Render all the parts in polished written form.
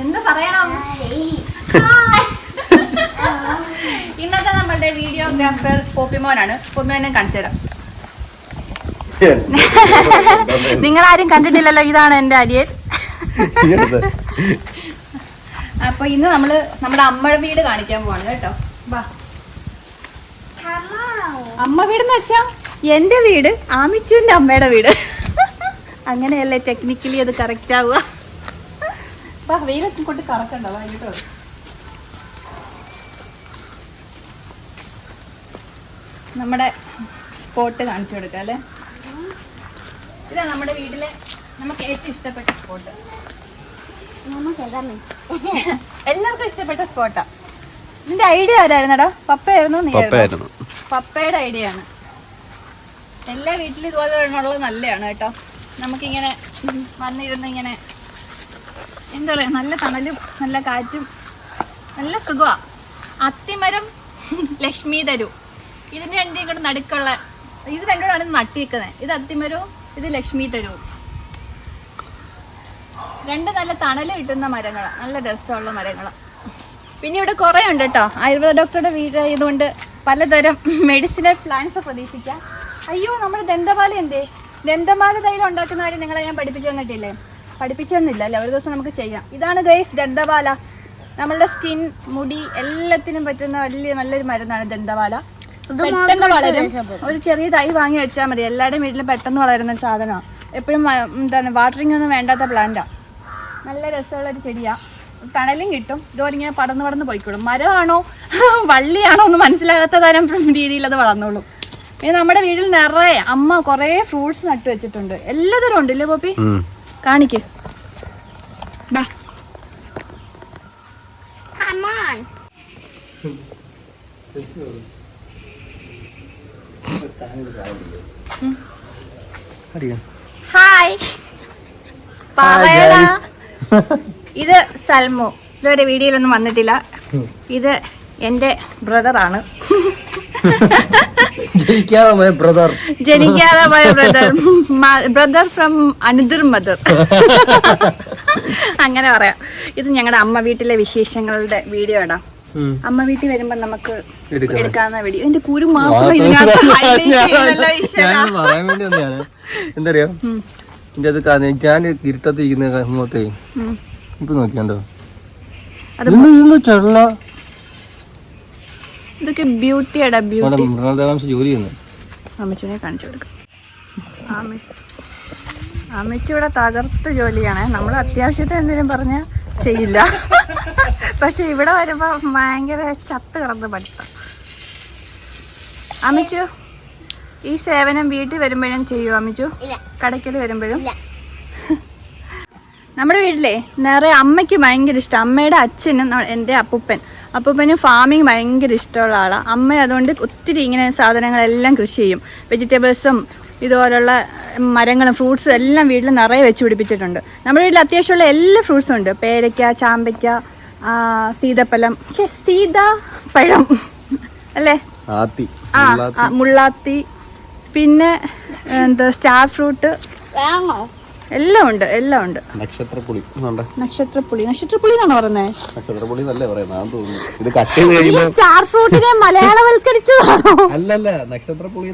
എന്ത് പറയണം? ഇന്നത്തെ നമ്മളുടെ വീഡിയോഗ്രാഫർ പോപ്പിമോനാണ്. പോപ്പിമോനെ കാണിച്ചു തരാം. നിങ്ങളാരും കണ്ടിട്ടില്ലല്ലോ, ഇതാണ് എന്റെ അരിയൻ. അപ്പൊ ഇന്ന് നമ്മള് നമ്മുടെ അമ്മയുടെ വീട് കാണിക്കാൻ പോവാണ് കേട്ടോ. അമ്മ വീടെന്ന് വെച്ചാ എന്റെ വീട്, ആമിച്ചുവിന്റെ അമ്മയുടെ വീട്. അങ്ങനെയല്ലേ ടെക്നിക്കലി അത് കറക്റ്റ് ആവുക. വെയിലൊക്കെ കൊണ്ട് കറക്കണ്ടോ കേട്ടോ. നമ്മുടെ സ്പോട്ട് കാണിച്ചു കൊടുക്കാം അല്ലേ. ഇതാ നമ്മുടെ വീട്ടിലെ നമുക്ക് ഏറ്റവും ഇഷ്ടപ്പെട്ട സ്പോട്ട്. എല്ലാവർക്കും ഇഷ്ടപ്പെട്ട സ്പോട്ടാ. ഇതിന്റെ ഐഡിയ ആരായിരുന്നടാ? പപ്പയായിരുന്നു? നീ? പപ്പയുടെ ഐഡിയ ആണ്. എല്ലാ വീട്ടിലും ഇതുപോലെ ഉള്ളത് നല്ലതാണ് കേട്ടോ. നമുക്കിങ്ങനെ വന്നിരുന്ന് ഇങ്ങനെ എന്താ പറയാ, നല്ല തണലും നല്ല കാറ്റും നല്ല സുഖമാ. അത്തിമരം ലക്ഷ്മി തരു, ഇതിന്റെ രണ്ടും കൂടെ നടുക്കുള്ള, ഇത് രണ്ടുകൂടാണ് നട്ടിരിക്കുന്നത്. ഇത് അത്തിമരവും ഇത് ലക്ഷ്മി തരുവും. രണ്ട് നല്ല തണല് കിട്ടുന്ന മരങ്ങളാണ്, നല്ല രസമുള്ള മരങ്ങളാണ്. പിന്നെ ഇവിടെ കുറേ ഉണ്ട് കേട്ടോ. ആയുർവേദ ഡോക്ടറുടെ വീട് ആയതുകൊണ്ട് പലതരം മെഡിസിനൽ പ്ലാന്റ്സ് പ്രതീക്ഷിക്കാം. അയ്യോ, നമ്മുടെ ദന്തപാല എന്തേ? ദന്തമാല തൈലം ഉണ്ടാക്കുന്ന കാര്യം നിങ്ങളെ ഞാൻ പഠിപ്പിച്ചു തന്നിട്ടില്ലേ? പഠിപ്പിച്ചു തന്നില്ല അല്ലേ? ഒരു ദിവസം നമുക്ക് ചെയ്യാം. ഇതാണ് ഗൈസ് ദന്തപാല. നമ്മളുടെ സ്കിൻ, മുടി എല്ലാത്തിനും പറ്റുന്ന വലിയ നല്ലൊരു മരുന്നാണ് ദന്തപാല. പെട്ടെന്ന് വളരും. ഒരു ചെറിയ തൈ വാങ്ങി വെച്ചാൽ മതി. എല്ലാവരുടെയും വീട്ടിലും പെട്ടെന്ന് വളരുന്ന സാധനമാണ്. എപ്പോഴും എന്താണ് വാട്ടറിങ് ഒന്നും വേണ്ടാത്ത പ്ലാന്റാ. നല്ല രസമുള്ളൊരു ചെടിയാ. തണലും കിട്ടും. ഇതുപോലെ ഇങ്ങനെ പടർന്ന് പോയിക്കോളും. മരമാണോ വള്ളിയാണോ എന്ന് മനസ്സിലാകാത്ത തരം രീതിയിൽ അത് വളർന്നോളും. പിന്നെ നമ്മുടെ വീട്ടിൽ നിറയെ അമ്മ കുറേ ഫ്രൂട്ട്സ് നട്ടു വെച്ചിട്ടുണ്ട്. എല്ലാതരം ഉണ്ടല്ലേ പോപ്പി? കാണിക്ക്. ഹായ് പറയടാ. ഇത് സൽമു. ഇതുവരെ വീഡിയോയിലൊന്നും വന്നിട്ടില്ല. ഇത് എന്റെ ബ്രദറാണ്. ജനിക്കാതെ പോയ ബ്രദർ ഫ്രം അനദർ മദർ. അങ്ങനെ പറയാം. ഇത് ഞങ്ങളുടെ അമ്മ വീട്ടിലെ വിശേഷങ്ങളുടെ വീഡിയോ ഇടാ. അമ്മ വീട്ടിൽ വരുമ്പോ നമുക്ക് എടുക്കാവുന്ന വീഡിയോ. എന്റെ കുരു മാത്രം എന്തറിയോ, ഞാൻ ഇരുട്ടത്തിരിക്കുന്ന മുഖത്തേ ഇപ്പൊ നോക്കിയാണ്ടോ, ഇതൊക്കെ ബ്യൂട്ടിയാടാ. ബ്യൂട്ടി ജോലി ചെയ്യുന്നു. അമ്മച്ചിനെ കാണിച്ചു കൊടുക്കാം. അമ്മച്ചി ഇവിടെ തകർത്ത് ജോലിയാണ്. നമ്മൾ അത്യാവശ്യത്തെ എന്തെങ്കിലും പറഞ്ഞാൽ ചെയ്യില്ല. പക്ഷെ ഇവിടെ വരുമ്പോ ഭയങ്കര ചത്ത് കിടന്ന് പഠിത്തം. അമ്മച്ചു ഈ സേവനം വീട്ടിൽ വരുമ്പോഴും ചെയ്യൂ അമ്മച്ചു? കടയ്ക്കൽ വരുമ്പോഴും? നമ്മുടെ വീട്ടിലെ നിറയെ അമ്മയ്ക്ക് ഭയങ്കര ഇഷ്ടം. അമ്മയുടെ അച്ഛനും എൻ്റെ അപ്പൂപ്പനും ഫാമിങ് ഭയങ്കര ഇഷ്ടമുള്ള ആളാണ്. അമ്മ അതുകൊണ്ട് ഒത്തിരി ഇങ്ങനെ സാധനങ്ങളെല്ലാം കൃഷി ചെയ്യും. വെജിറ്റബിൾസും ഇതുപോലുള്ള മരങ്ങളും ഫ്രൂട്ട്സും എല്ലാം വീട്ടിൽ നിറയെ വെച്ച് പിടിപ്പിച്ചിട്ടുണ്ട്. നമ്മുടെ വീട്ടിൽ അത്യാവശ്യമുള്ള എല്ലാ ഫ്രൂട്ട്സും ഉണ്ട്. പേരയ്ക്ക, ചാമ്പയ്ക്ക, സീതാപ്പഴം അല്ലേ, മുള്ളാത്തി, പിന്നെ എന്താ സ്റ്റാർ ഫ്രൂട്ട്, എല്ലാം ഉണ്ട്. നക്ഷത്രപ്പുളി എന്നാണോ പറയുന്നത്? സ്റ്റാർ ഫ്രൂട്ടിനെ മലയാളവൽക്കരിച്ചതാണോ? അല്ലല്ല, നക്ഷത്രപ്പുളി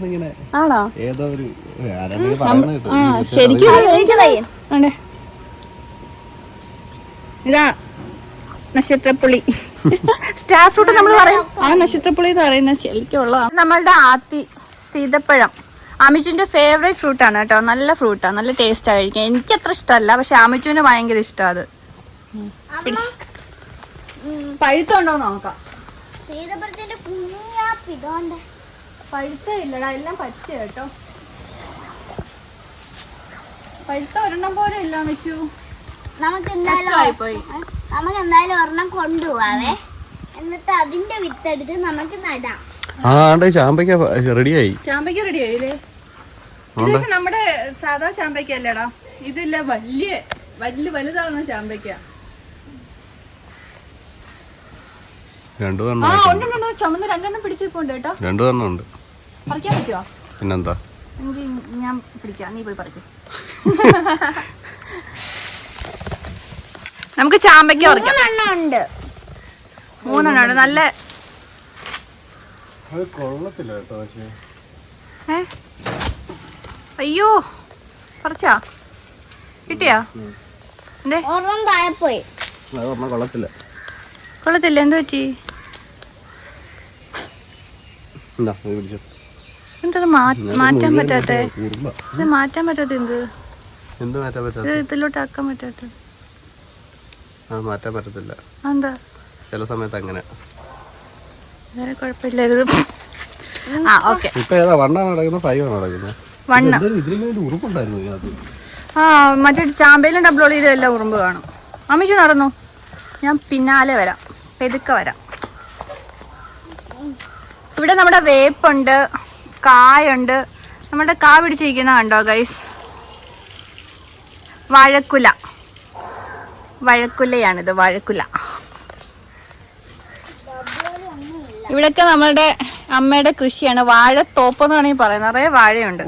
ആണോ? ശരിക്കും ഇതാ നക്ഷത്രപ്പുളി. സ്റ്റാർ ഫ്രൂട്ട് നമ്മൾ പറയും, ആ നക്ഷത്രപ്പുളി എന്ന് പറയുന്നത് ശരിക്കും ഉള്ളതാണ്. നമ്മളുടെ സീതപ്പഴം അമിച്ചുവിന്റെ ഫേവറേറ്റ് ഫ്രൂട്ടാണ് കേട്ടോ. നല്ല ഫ്രൂട്ടാണ്, നല്ല ടേസ്റ്റ് ആയിരിക്കും. എനിക്ക് അത്ര ഇഷ്ടമല്ല, പക്ഷെ അമിച്ചുവിന് ഭയങ്കര ഇഷ്ടം. അത് പഴുത്തുണ്ടോ നോക്കാം. പഴുത്തില്ലടാ, എല്ലാം പച്ച കേട്ടോ. പഴുത്ത ഒരെണ്ണം പോലെ ഇല്ല അമിച്ചു. നമുക്ക് എന്തായാലും ഒരെണ്ണം കൊണ്ടുപോവാവേ, എന്നിട്ട് അതിന്റെ വിത്തെടുത്ത് നമുക്ക് നടാം. ചാമ്പയ്ക്ക റെഡിയായി. ചാമ്പയ്ക്ക റെഡിയായില്ലേ? ഇത് നമ്മുടെ സാധാ ചാമ്പയ്ക്ക അല്ലേടാ, ഇതില്ല, വലുതാവുന്ന ചാമ്പയ്ക്ക. ചുമന്ന് രണ്ടെണ്ണം പിടിച്ചിട്ടുണ്ട് കേട്ടോ. രണ്ടെണ്ണം പറിക്കാൻ പറ്റുമോ? പിന്നെന്താ, എങ്കിൽ ഞാൻ പിടിക്കാം, നീ പോയി പറിക്കും. നമുക്ക് ചാമ്പയ്ക്ക പറിക്കാം. 3 ഉണ്ട്. 3 ഉണ്ട്. നല്ല അയ്യോ പറിച്ചാ കിട്ടിയാ? എന്തേ ഒരെണ്ണം താഴെ പോയി. കൊള്ളത്തില്ല. എന്ത് പറ്റി? എന്തത് മാറ്റാൻ പറ്റാത്ത? ഇത് മാറ്റാൻ പറ്റാത്ത എന്ത്? ഇത് ഇതിലോട്ട് ആക്കാൻ പറ്റാത്ത? മാറ്റാൻ പറ്റത്തില്ല. എന്താ? ചില സമയത്ത് അങ്ങനെ. വേറെ കുഴപ്പമില്ലായിരുന്നു. ആ ഓക്കെ. ഇപ്പൊ ഏതാ വണ്ണാണ് നടക്കുന്നത്? 5 ആണ് നടക്കുന്നത്. വണ്ണം. ഉറുപ്പുണ്ടായിരുന്നു. ആ മറ്റേ ചാമ്പയിലും ഡബ്ലോളിയിലും എല്ലാം ഉറുമ്പ് കാണും. അമ്മിച്ചു നടന്നു. ഞാൻ പിന്നാലെ വരാം, പെതുക്കെ വരാം. ഇവിടെ നമ്മുടെ വേപ്പുണ്ട്, കായുണ്ട്. നമ്മുടെ കാ പിടിച്ചിരിക്കുന്ന കണ്ടോ ഗൈസ്? വഴക്കുലയാണിത്, വഴക്കുല. ഇവിടെയൊക്കെ നമ്മളുടെ അമ്മയുടെ കൃഷിയാണ്. വാഴത്തോപ്പെന്ന് വേണമെങ്കിൽ പറയാം. നിറയെ വാഴയുണ്ട്.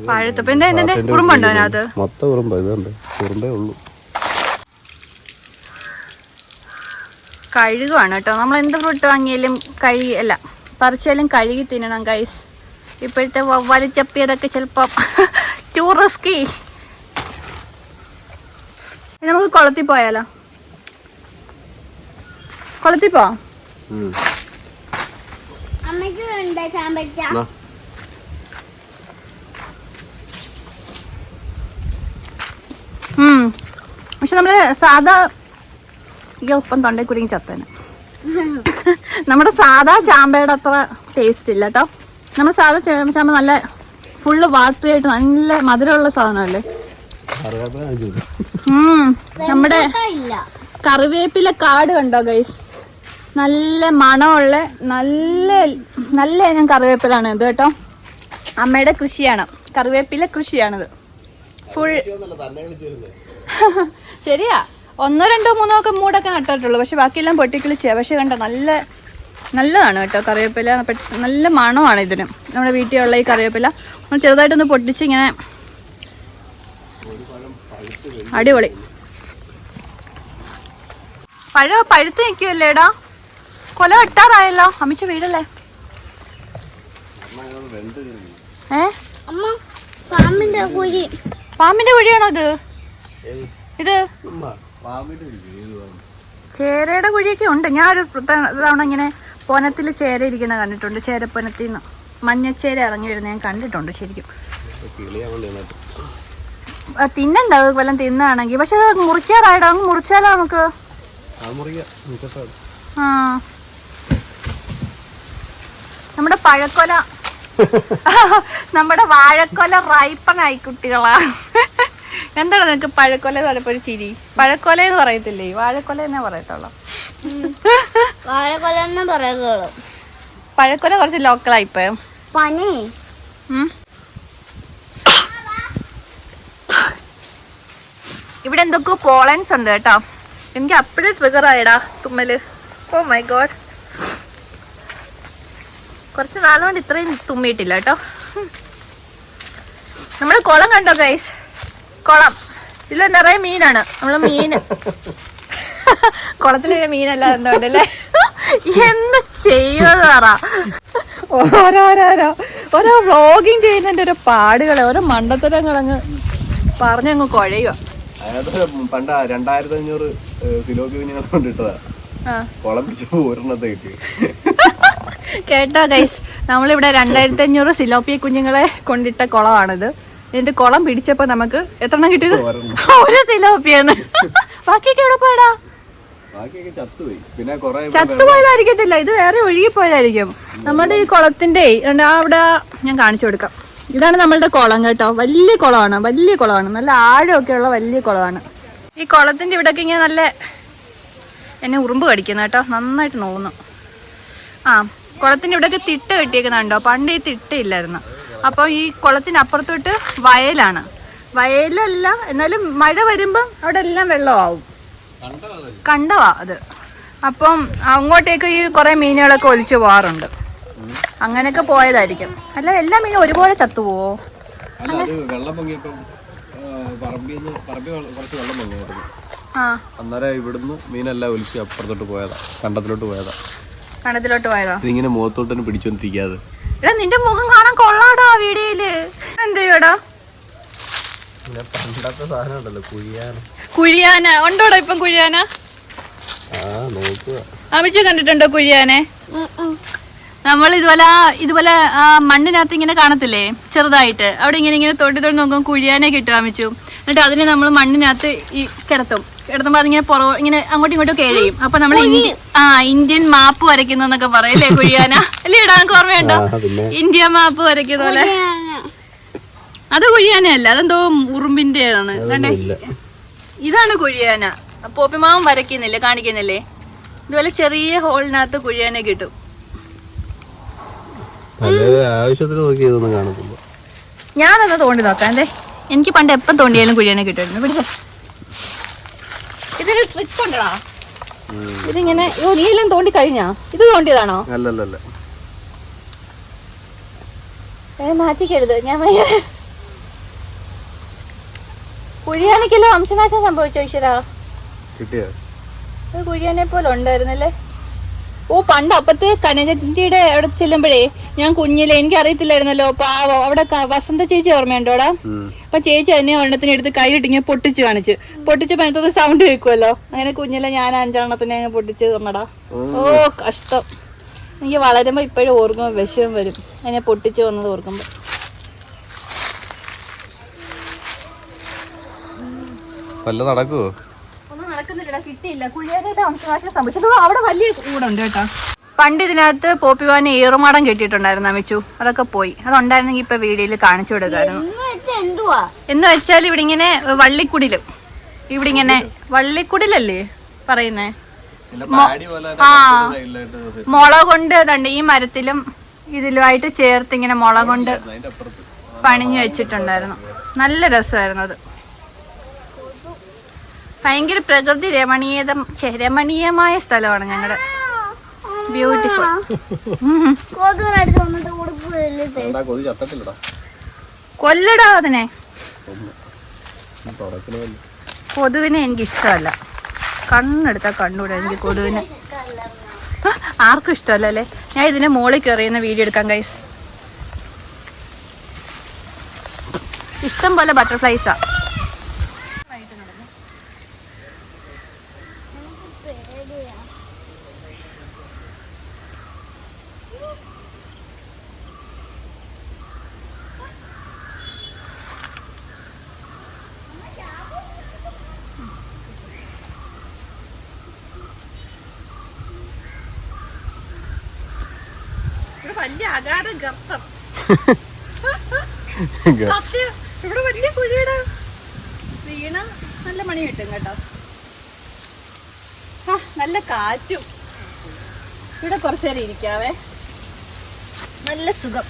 വാഴത്തോപ്പ്. എന്റെ ഉറുമ്പുണ്ടോ അതിനകത്ത്? മൊത്തം ഉറുമ്പ്. ഇതുണ്ട് ഉറുമ്പേ ഉള്ളൂ. കഴുകുവാണ് കേട്ടോ. നമ്മൾ എന്ത് ഫ്രൂട്ട് വാങ്ങിയാലും അല്ല പറിച്ചാലും കഴുകി തിന്നണം ഗൈസ്. ഇപ്പോഴത്തെ വലിച്ചപ്പിയതൊക്കെ ചിലപ്പം ടൂ റിസ്കി. നമുക്ക് കുളത്തിൽ പോയാലോ? കുളത്തിൽ പോവാം. അമ്മയ്ക്ക് ഉണ്ട് ചാമ്പയ്ക്ക. പക്ഷെ നമ്മള് സാധാ ഒപ്പം തൊണ്ടേ കുരുങ്ങി ചത്തേനെ. നമ്മുടെ സാധാ ചാമ്പയുടെ അത്ര ടേസ്റ്റ് ഇല്ല കേട്ടോ. നമ്മുടെ സാധാ ചാമ്പ നല്ല ഫുള്ള് വാട്ടറിയായിട്ട് നല്ല മധുരമുള്ള സാധനമല്ലേ. നമ്മുടെ കറിവേപ്പില കാട് കണ്ടോ ഗൈസ്? നല്ല മണമുള്ള നല്ല ഇനം കറിവേപ്പിലാണ് ഇത് കേട്ടോ. അമ്മയുടെ കൃഷിയാണ്, കറിവേപ്പില കൃഷിയാണിത് ഫുൾ. ശരിയാ, 1, 2, 3 ഒക്കെ മൂടൊക്കെ നട്ടിട്ടുള്ളൂ. പക്ഷെ ബാക്കിയെല്ലാം പൊട്ടിക്കിളിച്ച. പക്ഷെ കണ്ടോ നല്ലതാണ് കേട്ടോ കറിവേപ്പില. നല്ല മണമാണ് ഇതിന്. നമ്മുടെ വീട്ടിലുള്ള ഈ കറിവേപ്പില നമ്മൾ ചെറുതായിട്ടൊന്ന് പൊട്ടിച്ച് ഇങ്ങനെ അടിപൊളി. പഴുത്ത് നിൽക്കുമല്ലേടാ? കൊല വെട്ടാറായല്ലോ. അമ്മിച്ച വീടല്ലേ? പാമ്പിന്റെ കുഴിയാണോ ഇത്? ഇത് ചേരയുടെ കുഴിയൊക്കെ ഉണ്ട്. ഞാൻ ഒരു തവണ ഇങ്ങനെ പൊനത്തിൽ ചേര ഇരിക്കുന്ന കണ്ടിട്ടുണ്ട്. ചേരപ്പൊനത്തിൽ നിന്ന് മഞ്ഞച്ചേര ഇറങ്ങി വരുന്ന ഞാൻ കണ്ടിട്ടുണ്ട് ശരിക്കും. തിന്നണ്ട അത് വല്ലതും തിന്നാണെങ്കിൽ. പക്ഷെ അത് മുറിക്കാറായിട്ടോ. അങ്ങ് മുറിച്ചാലോ നമുക്ക്? ആ നമ്മുടെ പഴക്കൊല നമ്മുടെ വാഴക്കൊല റൈപ്പനായി കുട്ടികളാ. എന്താണ് നിനക്ക് പഴക്കൊല ചിലപ്പോ ഒരു ചിരി? പഴക്കൊല എന്ന് പറയത്തില്ലേ? വാഴക്കൊല തന്നെ പറയത്തുള്ളൂ. പഴക്കൊല കുറച്ച് ലോക്കലായിപ്പോ. ഇവിടെ എന്തൊക്കെയോ പോളൻസ് ഉണ്ട് കേട്ടോ. എനിക്ക് അപ്പഴേ ട്രിഗർ ആയിടാ തുമ്മല്. Oh my god. കുറച്ച് നാളുകൊണ്ട് ഇത്രയും തുമ്മിയിട്ടില്ല കേട്ടോ. നമ്മുടെ കുളം കണ്ടോ ഗൈസ്? കുളം. ഇതിൽ നിറയെ മീനാണ്. നമ്മള് മീന് കുളത്തിലെ മീനല്ല എന്തുകൊണ്ടല്ലേ? എന്ത് ചെയ്യുമെന്ന് പറ. ഓരോ വ്ളോഗിങ് ചെയ്യുന്നതിന്റെ ഓരോ പാടുകളെ, ഓരോ മണ്ടത്തരങ്ങളങ്ങ് പറഞ്ഞങ്ങ് കുഴയുക. പണ്ട് 2500 സിലോപ്പി കുഞ്ഞുങ്ങളെ കൊണ്ടിട്ടതാ. കേട്ടോ ഗൈസ്, നമ്മളിവിടെ 2500 സിലോപ്പി കുഞ്ഞുങ്ങളെ കൊണ്ടിട്ട കുളമാണിത്. ഇതിന്റെ കുളം പിടിച്ചപ്പോ നമുക്ക് എത്രണ്ണം കിട്ടിയത്? 1 സിലോപ്പിയെന്ന്. ബാക്കിയൊക്കെ എവിടെ പോയടാ? ചത്തുപോയതായിരിക്കത്തില്ല, ഇത് വേറെ ഒഴുകിപ്പോയതായിരിക്കും. നമ്മുടെ ഈ കുളത്തിന്റെ അവിടെ ഞാൻ കാണിച്ചു കൊടുക്കാം. ഇതാണ് നമ്മളുടെ കുളം കേട്ടോ. വലിയ കുളമാണ്, നല്ല ആഴമൊക്കെ ഉള്ള വലിയ കുളമാണ്. ഈ കുളത്തിന്റെ ഇവിടെയൊക്കെ ഇങ്ങനെ നല്ല എന്നെ ഉറുമ്പ് കടിക്കുന്നു കേട്ടോ. നന്നായിട്ട് നോക്കുന്നു. ആ കുളത്തിന്റെ ഇവിടെയൊക്കെ തിട്ട കെട്ടിയേക്കുന്നുണ്ടോ? പണ്ട് ഈ തിട്ടയില്ലായിരുന്നു. അപ്പോൾ ഈ കുളത്തിന് അപ്പുറത്തോട്ട് വയലാണ്. വയലല്ല, എന്നാലും മഴ വരുമ്പം അവിടെ എല്ലാം വെള്ളമാവും. കണ്ടവാ അത്. അപ്പം അങ്ങോട്ടേക്ക് ഈ കുറെ മീനുകളൊക്കെ ഒലിച്ചു പോകാറുണ്ട്. അങ്ങനെയൊക്കെ പോയതായിരിക്കും. അല്ല എല്ലാ മീനും ഒരുപോലെ ചത്തുപോവോ? പറമ്പിൽ കുറച്ച് വെള്ളം പൊങ്ങിയായിരുന്നു. ആ അന്നേരം ഇവിടുന്ന് മീനെല്ലാം ഒലിച്ച് അപ്പുറത്തോട്ട് പോയതാ, കണ്ടത്തിലോട്ട് പോയതാ. ഇതിങ്ങനെ മുഖത്തോട്ട് പിടിച്ചോണ്ടിരിക്കാതെ. എടാ നിന്റെ മുഖം കാണാൻ കൊള്ളാടാ വീഡിയോയില്. എന്തെയ്യോടാ പണ്ടത്തെ സാധനം ഉണ്ടല്ലോ കുഴിയാന ഉണ്ടോടാ ഇപ്പം കുഴിയാന? അമിച്ചു കണ്ടിട്ടുണ്ടോ കുഴിയാനെ? നമ്മൾ ഇതുപോലെ മണ്ണിനകത്ത് ഇങ്ങനെ കാണത്തില്ലേ ചെറുതായിട്ട്, അവിടെ ഇങ്ങനെ തൊട്ടി നോക്കുമ്പോൾ കുഴിയാനെ കിട്ടും അമിച്ചു. എന്നിട്ട് അതിനെ നമ്മൾ മണ്ണിനകത്ത് കിടത്തുമ്പോൾ അതിങ്ങനെ ഇങ്ങനെ അങ്ങോട്ടും ഇങ്ങോട്ടും കേഴയും. അപ്പൊ നമ്മൾ ഇന്ത്യൻ മാപ്പ് വരയ്ക്കുന്നു എന്നൊക്കെ പറയല്ലേ കുഴിയാന? അല്ലേ ഇടാ, നമുക്ക് ഓർമ്മയുണ്ടോ? ഇന്ത്യ മാപ്പ് വരയ്ക്കുന്ന പോലെ. അത് കുഴിയാനയല്ല, അതെന്തോ ഉറുമ്പിന്റെതാണ്. കണ്ടേ, ഇതാണ് കുഴിയാന. പോപ്പിമാവും വരയ്ക്കുന്നില്ലേ, കാണിക്കുന്നില്ലേ? ഇതുപോലെ ചെറിയ ഹോളിനകത്ത് കുഴിയാനെ കിട്ടും. ഞാനൊന്ന് തോണ്ടി നോക്കാം. എന്തേ, എനിക്ക് പണ്ട് എപ്പം തോണ്ടിയാലും കുഴിയാനെ കിട്ടുമായിരുന്നു. പിടിച്ചേ, ഇതൊരു ട്രിക്ക് ഉണ്ടടാ. ഇതിങ്ങനെ നീലും തോണ്ടി കഴിഞ്ഞാ? ഇത് തോണ്ടിയതാണോ? അല്ലല്ല, മാറ്റിക്കരുത്. ഞാൻ കുഴിയാനക്കല്ലോ വംശനാശം സംഭവിച്ചോ ഈശ്വരാ? കുഴിയാനെ പോലെ ഉണ്ടായിരുന്നല്ലേ. ഓ, പണ്ട് അപ്പത്തെ കനകത്തിന്റെ അവിടെ ചെല്ലുമ്പോഴേ ഞാൻ കുഞ്ഞിലെ, എനിക്ക് അറിയത്തില്ലായിരുന്നല്ലോ, പാവം അവിടെ വസന്ത ചേച്ചി ഓർമ്മയുണ്ടോടാ? അപ്പൊ ചേച്ചി തന്നെ ഒരെണ്ണത്തിന് എടുത്ത് കൈയിട്ടിങ്ങനെ പൊട്ടിച്ച് പനത്തൊന്ന് സൗണ്ട് കേൾക്കുമല്ലോ. അങ്ങനെ കുഞ്ഞിലെ ഞാൻ 5 അങ്ങ് പൊട്ടിച്ച് തന്നടാ. ഓ കഷ്ടം. എനിക്ക് വളരുമ്പോ ഇപ്പോഴും ഓർക്കുമ്പോ വിഷമം വരും അതിനെ പൊട്ടിച്ച് വന്നത് ഓർക്കുമ്പോ. നടക്കുവോ? ഒന്നും നടക്കുന്നില്ലടാ, കിട്ടിയില്ല. കുഴിയാനായിട്ട് വംശനാശം സംഭവിച്ചത്. അവിടെ വലിയ കൂടുണ്ട് കേട്ടോ. പണ്ട് ഇതിനകത്ത് പോപ്പിവാന് ഏറുമാടം കെട്ടിയിട്ടുണ്ടായിരുന്നു അമിച്ചു. അതൊക്കെ പോയി. അതുണ്ടായിരുന്നെങ്കിൽ ഇപ്പൊ വീഡിയോയിൽ കാണിച്ചു കൊടുക്കായിരുന്നു. എന്ന് വെച്ചാൽ ഇവിടെ ഇങ്ങനെ ഇവിടെ ഇങ്ങനെ വള്ളിക്കുടിലല്ലേ പറയുന്നേ? മുള കൊണ്ട് തണ്ട് ഈ മരത്തിലും ഇതിലുമായിട്ട് ചേർത്ത് ഇങ്ങനെ മുള കൊണ്ട് പണിഞ്ഞു വെച്ചിട്ടുണ്ടായിരുന്നു. നല്ല രസമായിരുന്നു അത്. ഭയങ്കര പ്രകൃതി രമണീയമായ സ്ഥലമാണ് ഞങ്ങളുടെ. ബ്യൂട്ടിഫുൾ. കൊല്ലടാ അതിനെ. കൊതുവിനെ എനിക്ക് ഇഷ്ടമല്ല. കണ്ണെടുത്താ കണ്ണൂടെ എനിക്ക് കൊതുവിനെ. ആർക്കും ഇഷ്ടമല്ല അല്ലേ? ഞാൻ ഇതിനെ മോളിൽ കയറിയുന്ന വീഡിയോ എടുക്കാം ഗൈസ്. ഇഷ്ടം പോലെ ബട്ടർഫ്ലൈസാ. വലിയ അഗാധ ഗർത്തം. ഇവിടെ വലിയ കുഴിയുടെ വീണ നല്ല മണി കിട്ടും കേട്ടോ. നല്ല കാറ്റും. ഇവിടെ കുറച്ചു നേരം ഇരിക്കാവേ, നല്ല സുഖം.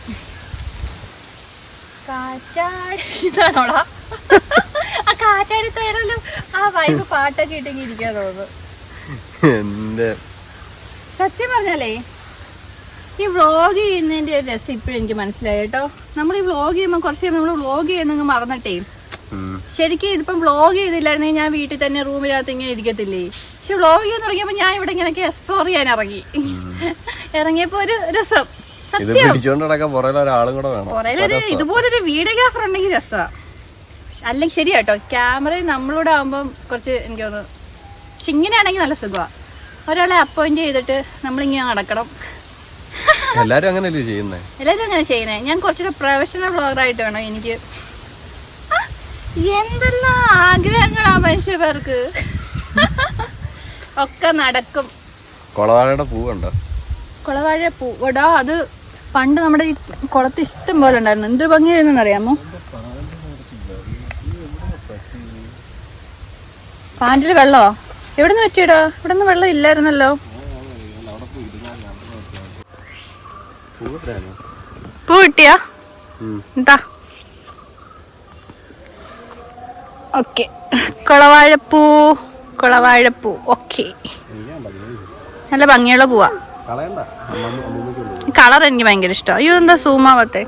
കാറ്റാടി ഇതാണോടാ? ആ കാറ്റാടി തരാനും ആ വൈബ് പാട്ടൊക്കെ ഇട്ടെങ്കിൽ ഇരിക്കാൻ തോന്നുന്നു. സത്യം പറഞ്ഞാലേ ഈ വ്ളോഗ് ചെയ്യുന്നതിന്റെ രസം ഇപ്പോഴും എനിക്ക് മനസ്സിലായി കേട്ടോ. നമ്മൾ ഈ വ്ളോഗ് ചെയ്യുമ്പോൾ കുറച്ച് നമ്മൾ വ്ളോഗ് ചെയ്യുന്നെങ്കിൽ മറന്നിട്ടേ. ശരിക്കും ഇതിപ്പം വ്ളോഗ് ചെയ്തില്ലായിരുന്നെങ്കിൽ ഞാൻ വീട്ടിൽ തന്നെ റൂമിനകത്ത് ഇങ്ങനെ ഇരിക്കത്തില്ലേ. പക്ഷെ വ്ളോഗ് ചെയ്യാൻ തുടങ്ങിയപ്പോൾ ഞാൻ ഇവിടെ ഇങ്ങനെയൊക്കെ എക്സ്പ്ലോർ ചെയ്യാൻ ഇറങ്ങിയപ്പോ ഒരു രസം. ഇതുപോലൊരു വീഡിയോഗ്രാഫർ ഉണ്ടെങ്കിൽ രസമാണ്. അല്ലെങ്കിൽ ശരി കേട്ടോ, ക്യാമറയിൽ നമ്മളോട് ആകുമ്പോൾ കുറച്ച് എനിക്ക് തോന്നുന്നു. പക്ഷെ ഇങ്ങനെയാണെങ്കിൽ നല്ല സുഖമാണ്. ഒരാളെ അപ്പോയിന്റ് ചെയ്തിട്ട് നമ്മളിങ്ങനെ നടക്കണം. എല്ലാരും അങ്ങനെയല്ലേ ചെയ്യുന്നേ? എല്ലാരും അങ്ങനെ ചെയ്യുന്നേ. ഞാൻ കുറച്ചുകൂടെ പ്രൊഫഷണൽ വ്ളോഗറായിട്ട് വേണം എനിക്ക്. എന്തെല്ലാം ആഗ്രഹങ്ങളാ മനുഷ്യർക്ക്. ഒക്കെ നടക്കും. കൊളവാഴയുടെ പൂ കണ്ടോ? കൊളവാഴ പൂ എടാ, അത് പണ്ട് നമ്മുടെ ഈ കുളത്ത് ഇഷ്ടം പോലെ ഉണ്ടായിരുന്നു. എന്തൊരു ഭംഗിയായിരുന്നു അറിയാമോ? പാൻറ്റില് വെള്ളോ? എവിടെ നിന്ന് വെച്ചിടാ? ഇവിടെ നിന്ന് വെള്ളം ഇല്ലായിരുന്നല്ലോ. പൂ കിട്ടിയാ? എന്താ? ഓക്കെ, കുളവാഴപ്പൂ. ഓക്കെ, നല്ല ഭംഗിയുള്ള പൂവാ. കളർ എനിക്ക് ഭയങ്കര ഇഷ്ടമാണ്. അയ്യോ, എന്താ സൂമാവത്തെ?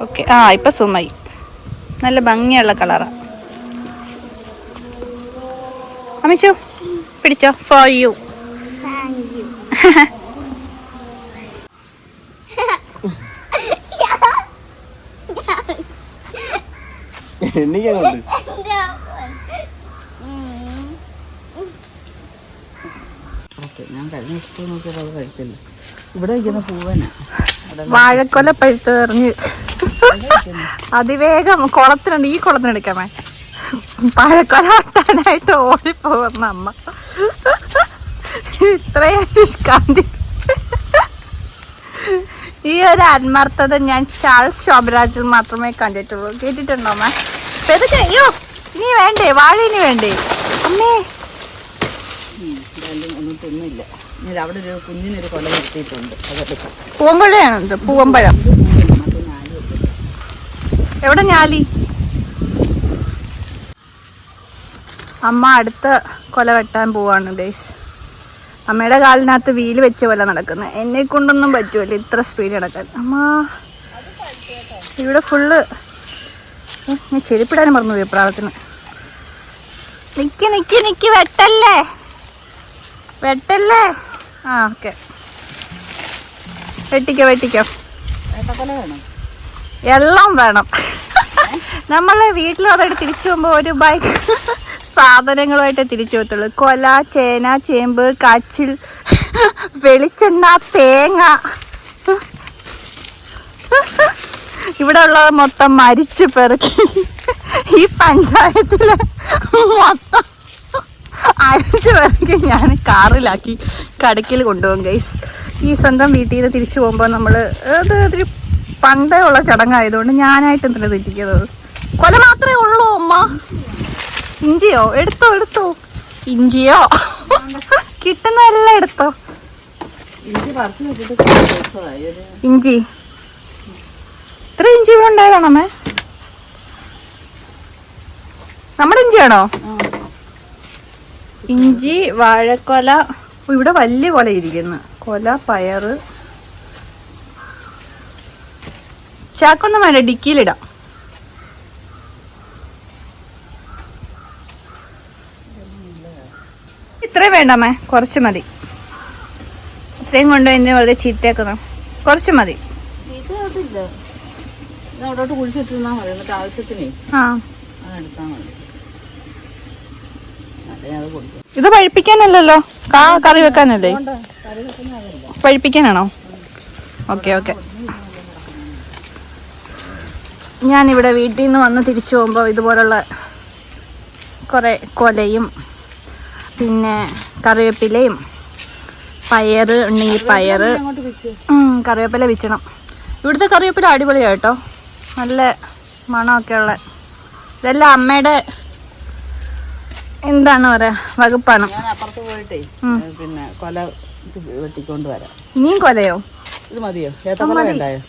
ഓക്കെ, ഇപ്പൊ സൂമായി. നല്ല ഭംഗിയുള്ള കളറാ. അമിഷു പിടിച്ചോ, ഫോർ യു. Thank you. എണ്ണിക്കങ്ങോട്ട്. ഞാൻ കഴിഞ്ഞ ഇഷ്ടം നോക്കിയപ്പോൾ അത് കഴിച്ചില്ല. ഇവിടെ വയ്ക്കുന്ന പൂവനാ. വാഴക്കൊല പഴുത്ത് എറിഞ്ഞ് അതിവേഗം കുളത്തിനുണ്ട്, ഈ കുളത്തിനെടുക്കാമേ വാഴക്കൊല വെട്ടാനായിട്ട് ഓടിപ്പോകുന്ന അമ്മ. ഇത്രയും ശുഷ്കാന്തി. ഈ ഒരു ആത്മാർത്ഥത ഞാൻ ചാൾസ് ശോഭരാജിൽ മാത്രമേ കണ്ടിട്ടുള്ളൂ. കേട്ടിട്ടുണ്ടോ അമ്മ? ഇതൊക്കെ അയ്യോ ഇനി വേണ്ടേ, വാഴ ഇനി വേണ്ടേ അമ്മേ? ഒന്നും തിന്നില്ല. അവിടെ ഒരു കുഞ്ഞിനൊരു കൊല നിർത്തിയിട്ടുണ്ട്, അതെടുക്കാം. പൂവമ്പഴയാണ് ഇത്, പൂവമ്പഴം. എവിടെ ഞാലി? അമ്മ അടുത്ത കൊല വെട്ടാൻ പോവാണ് ഗൈസ്. അമ്മയുടെ കാലിനകത്ത് വീല് വെച്ച പോലെ നടക്കുന്നത്. എന്നെ കൊണ്ടൊന്നും പറ്റുമല്ലോ ഇത്ര സ്പീഡ് നടക്കാൻ. അമ്മ ഇവിടെ ഫുള്ള് ഞാൻ ചെരുപ്പിടാനും മറന്നു പ്രാർത്ഥന. നിക്ക് നിക്ക് നിക്ക്, വെട്ടല്ലേ വെട്ടല്ലേ. ആ ഓക്കെ, വെട്ടിക്കോ വെട്ടിക്കോ. ഏത്തക്കൊല വേണം, എല്ലാം വേണം. നമ്മളെ വീട്ടിൽ അതായിട്ട് തിരിച്ചു പോകുമ്പോൾ ഒരു ബൈക്ക് സാധനങ്ങളുമായിട്ട് തിരിച്ചു പോകത്തുള്ളൂ. കൊല, ചേന, ചേമ്പ്, കാച്ചിൽ, വെളിച്ചെണ്ണ, തേങ്ങ. ഇവിടെ ഉള്ളത് മൊത്തം മരിച്ചു പെറുക്കി ഈ പഞ്ചായത്തില് മൊത്തം അരിച്ചു പെറുക്കി ഞാൻ കാറിലാക്കി കടക്കിൽ കൊണ്ടുപോകും ഗൈസ്. ഈ സ്വന്തം വീട്ടിൽ നിന്ന് തിരിച്ചു പോകുമ്പോൾ നമ്മൾ അത് ഒരു പണ്ടേ ഉള്ള ചടങ്ങായതുകൊണ്ട് ഞാനായിട്ട് എന്തിനാ തെറ്റിക്കുന്നത്. കൊല മാത്രമേ ഉള്ളൂ അമ്മ. ഇഞ്ചിയോ? എടുത്തോ എടുത്തോ. ഇഞ്ചിയോ കിട്ടുന്നതെല്ലാം എടുത്തോ. ഇഞ്ചി പറിച്ചു വെച്ചിട്ട് ഇഞ്ചി ഇത്ര ഇഞ്ചി ഇവിടെ ഉണ്ടായതാണോ അമ്മേ? നമ്മുടെ ഇഞ്ചിയാണോ? ഇഞ്ചി, വാഴക്കൊല. ഇവിടെ വലിയ കൊല ഇരിക്കുന്നു. കൊല, പയറ്. ചാക്കൊന്നും വേണ്ട, ഡിക്കിയിലിടാം. ഇത്രയും വേണ്ടമ്മേ, കുറച്ച് മതി. ഇത്രയും കൊണ്ട് എന്നെ വളരെ ചീത്തയാക്കണം. കുറച്ച് മതി. ചീത്തയാകത്തില്ല, ഇത് അവിടോട്ട് കുഴിച്ചിട്ടിരുന്നാൽ മതി. എന്നിട്ട് ആവശ്യത്തിനേ ആ അതെടുത്താൽ മതി. അതെ, അത് കൊടുക്കും. ഇത് പഴിപ്പിക്കാനല്ലല്ലോ, കറി വെക്കാനല്ലേ? പഴിപ്പിക്കാനാണോ? Okay okay. ഞാനിവിടെ വീട്ടിൽ നിന്ന് വന്ന് തിരിച്ചു പോകുമ്പോൾ ഇതുപോലുള്ള കുറേ കൊലയും പിന്നെ കറിവേപ്പിലയും പയറ് ഉണ്ടെങ്കിൽ പയറ്, കറിവേപ്പില വെച്ചണം. ഇവിടുത്തെ കറിവേപ്പില അടിപൊളിയാണ് കേട്ടോ, നല്ല മണമൊക്കെ ഉള്ള. ഇതെല്ലാം അമ്മയുടെ എന്താണ് പറയാ വകുപ്പാണ്. ഞാൻ അപ്പുറത്ത് പോയിട്ടേ പിന്നെ കൊല വെട്ടിക്കൊണ്ട് വരാം. ഇനിയും കൊലയോ? ഇത് മതിയോ? ഏത്തക്കൊല വേണ്ടായോ?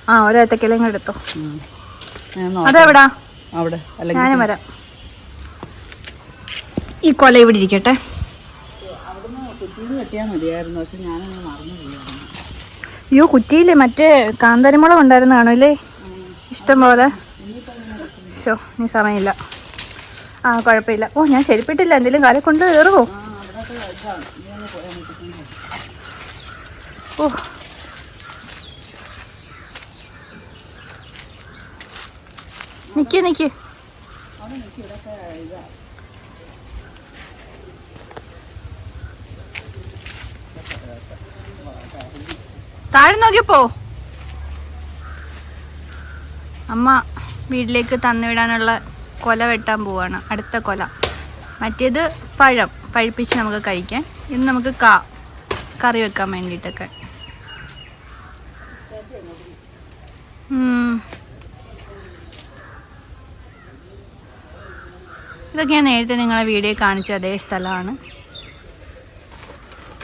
ആ, ഒരേത്തക്കയിലും എടുത്തോ. അതെവിടാ? അവിടെ ഞാനും വരാം. ഈ കൊല ഇവിടെ ഇരിക്കട്ടെ. അവിടുന്ന് കുറ്റിന്ന് വെട്ടിയാൽ മതിയായിരുന്നു, പക്ഷെ ഞാനങ്ങനെ മറന്നു പോയായിരുന്നു. അയ്യോ, കുറ്റിയില്ലേ മറ്റേ കാന്താരിമുളക് ഉണ്ടായിരുന്നാണോ അല്ലേ? ഇഷ്ടം പോലെ. ഷോ, നീ സമയമില്ല. ആ കുഴപ്പമില്ല. ഓ, ഞാൻ ചെരുപ്പിട്ടില്ല, എന്തെങ്കിലും കാലം കൊണ്ട് കയറുമോ? ഓ, നിക്ക് നിക്ക്. താഴെ നോക്കിയപ്പോ അമ്മ വീട്ടിലേക്ക് തന്നുവിടാനുള്ള കൊല വെട്ടാൻ പോവാണ്. അടുത്ത കൊല. മറ്റേത് പഴം പഴുപ്പിച്ച് നമുക്ക് കഴിക്കാൻ. ഇന്ന് നമുക്ക് കറി വെക്കാൻ വേണ്ടിയിട്ടൊക്കെ. ഇതൊക്കെ ഞാൻ നേരത്തെ നിങ്ങളെ വീഡിയോ കാണിച്ച അതേ സ്ഥലമാണ്.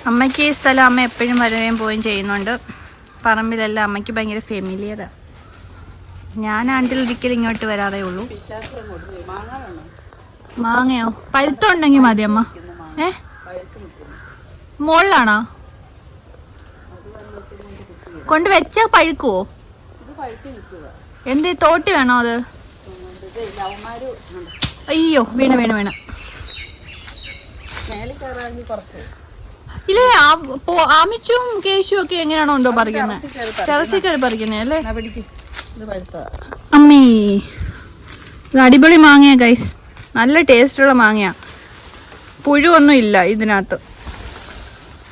അമ്മയ്ക്ക് ഈ സ്ഥലം അമ്മ എപ്പോഴും വരികയും പോവുകയും ചെയ്യുന്നുണ്ട്. പറമ്പിലെല്ലാം അമ്മയ്ക്ക് ഭയങ്കര ഫെമിലിയറാണ്. ഞാനാണ്ടിൽ ഒരിക്കലും ഇങ്ങോട്ട് വരാറേ ഉള്ളൂ. മാങ്ങയോ? പഴുത്തുണ്ടെങ്കിൽ മതി അമ്മ. മുകളിലാണോ കൊണ്ട് വെച്ച? പഴുക്കുവോ? എന്ത് തോട്ടി വേണോ അത്? അവന്മാര് അയ്യോ വീണ വീണ വീണ. മേലിൽ കയറാമെങ്കിൽ കുറച്ച് ഇല്ലേ ആമിച്ചും കേശും ഒക്കെ എങ്ങനെയാണോ എന്തോ പറിക്കുന്നത്, ടെറസിൽ കയറി പറിക്കുന്നേ അല്ലേ? പിടിക്ക്, ഇത് പഴുത്താ. അമ്മേ ഇത് അടിപൊളി മാങ്ങയാ ഗൈസ്, നല്ല ടേസ്റ്റുള്ള മാങ്ങയാ. പുഴുവൊന്നും ഇല്ല ഇതിനകത്ത്.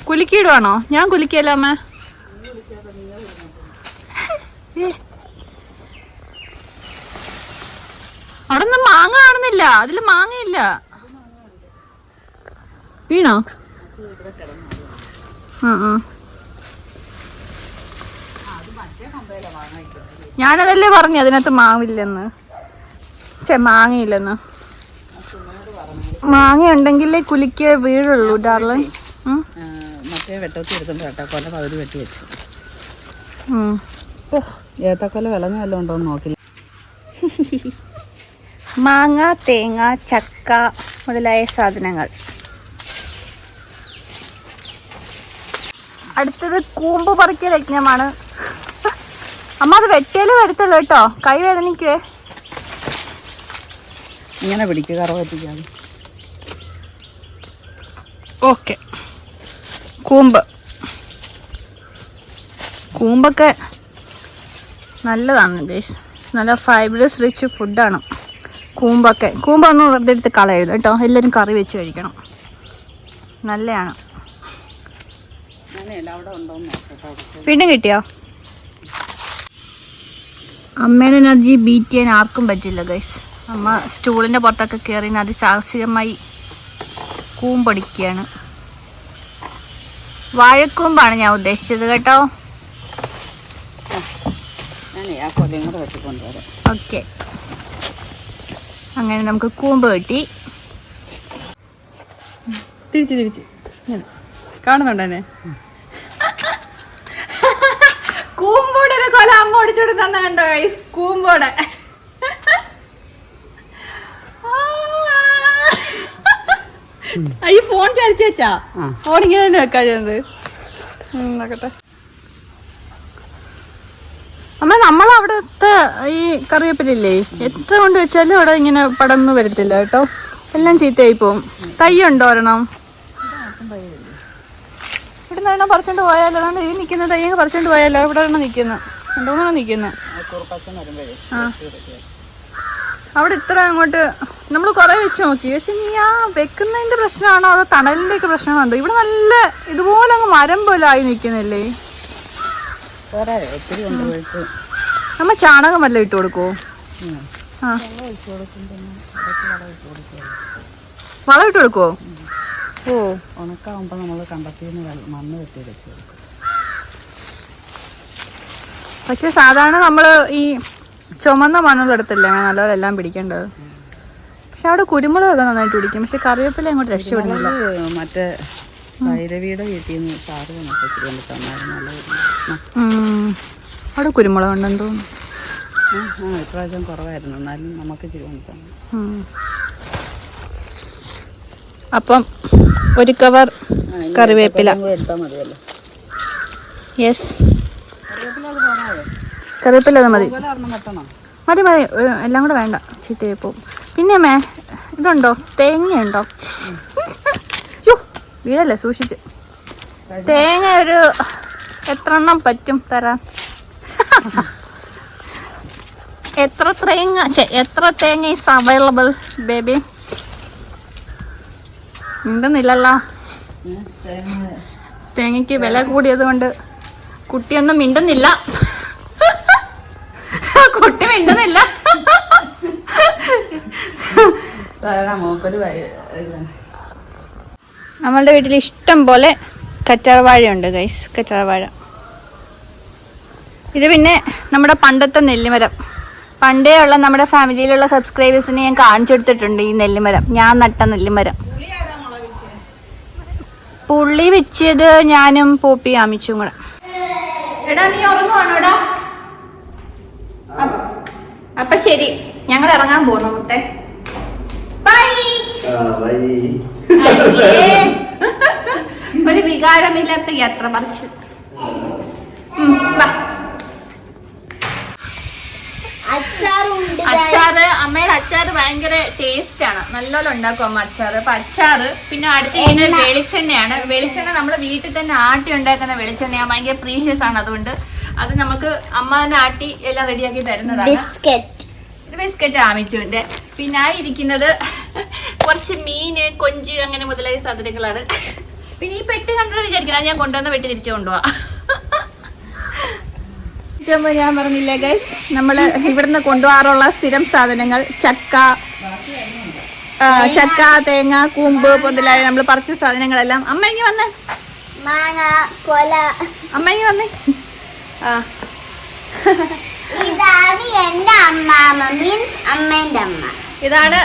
കുലുക്കിയിടുവാണോ? ഞാൻ കുലുക്കിയല്ലോ അമ്മ. അവിടെ ഒന്നും മാങ്ങ കാണുന്നില്ല, അതില് മാങ്ങയില്ല. വീണോ? ഞാനതല്ലേ പറഞ്ഞു അതിനകത്ത് മാവില്ലെന്ന്, മാങ്ങയില്ലെന്ന്. മാങ്ങ ഉണ്ടെങ്കിലേ കുലിക്ക് വീഴുള്ളൂ ഡാർലിൻ. മറ്റേ വെട്ടത്തി എടുത്തോണ്ട് ഏത്തക്കൊല പകുതി വെട്ടി വെച്ചു. ഏത്തക്കൊല വിളഞ്ഞ വല്ലതും ഉണ്ടോന്ന് നോക്കില്ല. മാങ്ങ, തേങ്ങ, ചക്ക മുതലായ സാധനങ്ങൾ. അടുത്തത് കൂമ്പ് പറിക്കൽ യജ്ഞമാണ്. അമ്മ അത് വെട്ടിയാലേ വരത്തുള്ളൂ കേട്ടോ, കൈ വേദനിക്കുവേ. ഇങ്ങനെ പിടിക്കുക, കറ പറ്റിക്കാതെ. ഓക്കെ, കൂമ്പൊക്കെ നല്ലതാണ് ഗൈസ്, നല്ല ഫൈബ്രസ് റിച്ച് ഫുഡാണ് കൂമ്പൊക്കെ. കൂമ്പൊന്നും വെറുതെ എടുത്ത് കളയരുത് കേട്ടോ, എല്ലാവരും കറി വെച്ച് കഴിക്കണം, നല്ലതാണ്. വീണ്ടും കിട്ടിയോ? അമ്മയുടെ എനർജി ബീറ്റ് ചെയ്യാൻ ആർക്കും പറ്റില്ല ഗൈസ്. അമ്മ സ്റ്റൂളിൻ്റെ പുറത്തൊക്കെ കയറി അതിസാഹസികമായി കൂമ്പടിക്കുകയാണ്. വാഴക്കൂമ്പാണ് ഞാൻ ഉദ്ദേശിച്ചത് കേട്ടോ. ഓക്കെ, അങ്ങനെ നമുക്ക് കൂമ്പ് കിട്ടി. തിരിച്ച് കാണുന്നുണ്ടെന്നെ. കൂമ്പോടെ ഒരു കൊല അമ്മ ഓടിച്ചോട് തന്നെ കണ്ടോ ഗൈസ്, കൂമ്പോടെ. ഈ ഫോൺ ചരിച്ചു വെച്ചാ ഫോണിങ്ങനെ തന്നെ വെക്കാ ചെയ്യുന്നത്. നോക്കട്ടെ അമ്മ, നമ്മളവിടുത്തെ ഈ കറിവേപ്പിലല്ലേ എത്ര കൊണ്ട് വെച്ചാലും അവിടെ ഇങ്ങനെ പടർന്നു വരത്തില്ല കേട്ടോ, എല്ലാം ചീത്തയായി പോവും. തയ്യുണ്ടോ ഒരെണ്ണം? ഇവിടെ നിന്ന് പറിച്ചോണ്ട് പോയാലോ? അതുകൊണ്ട് ഈ നിൽക്കുന്ന തയ്യങ്ങ് പറിച്ചോണ്ട് പോയാലോ? ഇവിടെ ഒരെണ്ണം നിൽക്കുന്നു, രണ്ടൂന്നെണ്ണം നിൽക്കുന്നു. അവിടെ ഇത്ര അങ്ങോട്ട് നമ്മൾ കുറെ വെച്ച് നോക്കി, പക്ഷെ നീ ആ വെക്കുന്നതിന്റെ പ്രശ്നമാണോ അതോ തണലിന്റെ ഒക്കെ പ്രശ്നമാണോ എന്തോ? ഇവിടെ നല്ല ഇതുപോലെ അങ്ങ് മരം പോലെ ആയി നിൽക്കുന്നില്ലേ? നമ്മ ചാണകം വല്ല ഇട്ട് കൊടുക്കുവോ? വളം ഇട്ട് കൊടുക്കുവോ? ഓ, ഉണക്കാവുമ്പോ നമ്മള് കണ്ടെത്തിന്ന് മണ്ണ് വെട്ടി വെച്ചു. പക്ഷെ സാധാരണ നമ്മള് ഈ ചുമന്ന മണ്ണുള്ളടത്തല്ലേ നല്ലപോലെ എല്ലാം പിടിക്കേണ്ടത്. പക്ഷെ അവിടെ കുരുമുളകൊക്കെ നന്നായിട്ട് പിടിക്കും, പക്ഷെ കറിവേപ്പില അങ്ങോട്ട് രക്ഷപ്പെടുന്നില്ല. മറ്റേ ഭൈരവിയുടെ വീട്ടിൽ നിന്ന് സാറ് തന്നായിരുന്നു. അവിടെ കുരുമുളക് ഉണ്ടെന്ന് തോന്നുന്നു. ഇപ്രാവശ്യം കുറവായിരുന്നു, എന്നാലും നമുക്ക് ഇച്ചിരി കൊണ്ടുതന്നു. അപ്പം ഒരു കവർ കറിവേപ്പില. എടുത്താൽ മതിയല്ലോ. യെസ്, കറിവേപ്പില അത് മതി മതി മതി, എല്ലാം കൂടെ വേണ്ട, ചീത്തയായി പോവും. പിന്നെ മേ ഇതുണ്ടോ, തേങ്ങയുണ്ടോ? യോ വീടല്ലേ, സൂക്ഷിച്ച്. തേങ്ങ ഒരു എത്ര എണ്ണം പറ്റും തരാൻ? എത്ര തേങ്ങ ഈസ് അവൈലബിൾ ബേബി? ഉണ്ടെന്നില്ലല്ലോ, തേങ്ങയ്ക്ക് വില കൂടിയത് കൊണ്ട് കുട്ടിയൊന്നും മിണ്ടുന്നില്ല. കുട്ടി മിണ്ടുന്നില്ല. നമ്മളുടെ വീട്ടിൽ ഇഷ്ടം പോലെ കറ്റാർവാഴയുണ്ട് ഗൈസ്, കറ്റാർവാഴ. ഇത് പിന്നെ നമ്മുടെ പണ്ടത്തെ നെല്ലിമരം, പണ്ടേ ഉള്ള നമ്മുടെ ഫാമിലിയിലുള്ള സബ്സ്ക്രൈബേഴ്സിന് ഞാൻ കാണിച്ചു കൊടുത്തിട്ടുണ്ട് ഈ നെല്ലിമരം, ഞാൻ നട്ട നെല്ലിമരം. പുള്ളി വെച്ചത് ഞാനും പോപ്പി ആമിച്ചും കൂടെ. എടാ നീ ഉറങ്ങുവാണോടാ? അപ്പൊ ശരി, ഞങ്ങൾ ഇറങ്ങാൻ പോകുന്നു മുത്തേ. ബൈ. ഒരു വികാരമില്ലാത്ത യാത്ര മറിച്ച്. അച്ചാറുണ്ട്. അച്ചാറ് അമ്മയുടെ അച്ചാറ് ഭയങ്കര ടേസ്റ്റ് ആണ്. നല്ലോണം ഉണ്ടാക്കും അമ്മ അച്ചാറ്. അപ്പൊ അച്ചാറ് പിന്നെ അടുത്ത് ചെയ്യുന്ന വെളിച്ചെണ്ണയാണ്. വെളിച്ചെണ്ണ നമ്മൾ വീട്ടിൽ തന്നെ ആട്ടി ഉണ്ടാക്കുന്ന വെളിച്ചെണ്ണയാണ്. ഭയങ്കര പ്രീഷ്യസ് ആണ്. അതുകൊണ്ട് അത് നമുക്ക് അമ്മ തന്നെ ആട്ടി എല്ലാം റെഡിയാക്കി തരുന്നതാണ്. ഇത് ബിസ്ക്കറ്റ് ആമിച്ചുണ്ട്. പിന്നെ ആ ഇരിക്കുന്നത് കുറച്ച് മീന്, കൊഞ്ച് അങ്ങനെ മുതലായ സാധനങ്ങളാണ്. പിന്നെ ഈ പെട്ടി കണ്ടു വിചാരിക്കണം ഞാൻ കൊണ്ടുവന്ന പെട്ടി തിരിച്ചു കൊണ്ടുപോവാ. ഞാൻ പറഞ്ഞില്ലേ ഗൈസ്, നമ്മള് ഇവിടുന്ന് കൊണ്ടുപോകാറുള്ള സ്ഥിരം സാധനങ്ങൾ ചക്ക, തേങ്ങ, കൂമ്പ് മുതലായ നമ്മൾ പറിച്ച സാധനങ്ങളെല്ലാം. അമ്മ ഇങ്ങ് വന്നേ, മാങ്ങ, കൊല. അമ്മ ഇങ്ങ് വന്നേ. ഇതാണ് എന്റെ അമ്മാമ്മ, മീൻസ് അമ്മേന്റെ അമ്മ. ഇതാണ്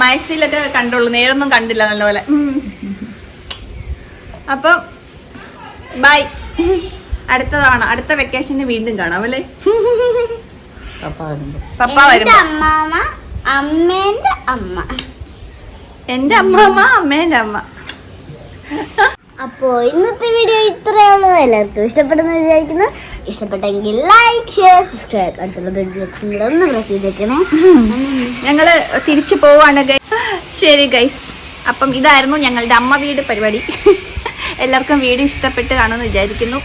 മാക്സിലൊക്കെ കണ്ടുള്ളൂ, നേരൊന്നും കണ്ടില്ല നല്ലപോലെ. അപ്പം ബൈ, അടുത്ത വെക്കേഷന് വീണ്ടും കാണാം അല്ലേ. പപ്പ വരുമ്പോ അമ്മാമ്മ അമ്മേന്റെ അമ്മ, എന്റെ അമ്മാമ്മ അമ്മേന്റെ അമ്മ. അപ്പോ ഇന്നത്തെ വീഡിയോ ഇത്രയുള്ളത്. എല്ലാവർക്കും ഇഷ്ടപ്പെടുന്ന വിചാരിക്കുന്നു. ഇഷ്ടപ്പെട്ടെങ്കിൽ ലൈക്ക്, ഷെയർ, സബ്സ്ക്രൈബ്. അടുത്തുള്ള ബെല്ലിൽ ഒന്ന് പ്രസ് ചെയ്തേക്കണേ. ഞങ്ങള് തിരിച്ചു പോവാണ് ഗൈസ്. ശരി ഗൈസ്, അപ്പം ഇതായിരുന്നു ഞങ്ങളുടെ അമ്മ വീട് പരിപാടി. എല്ലാവർക്കും വീഡിയോ ഇഷ്ടപ്പെട്ട് കാണുമെന്ന് വിചാരിക്കുന്നു.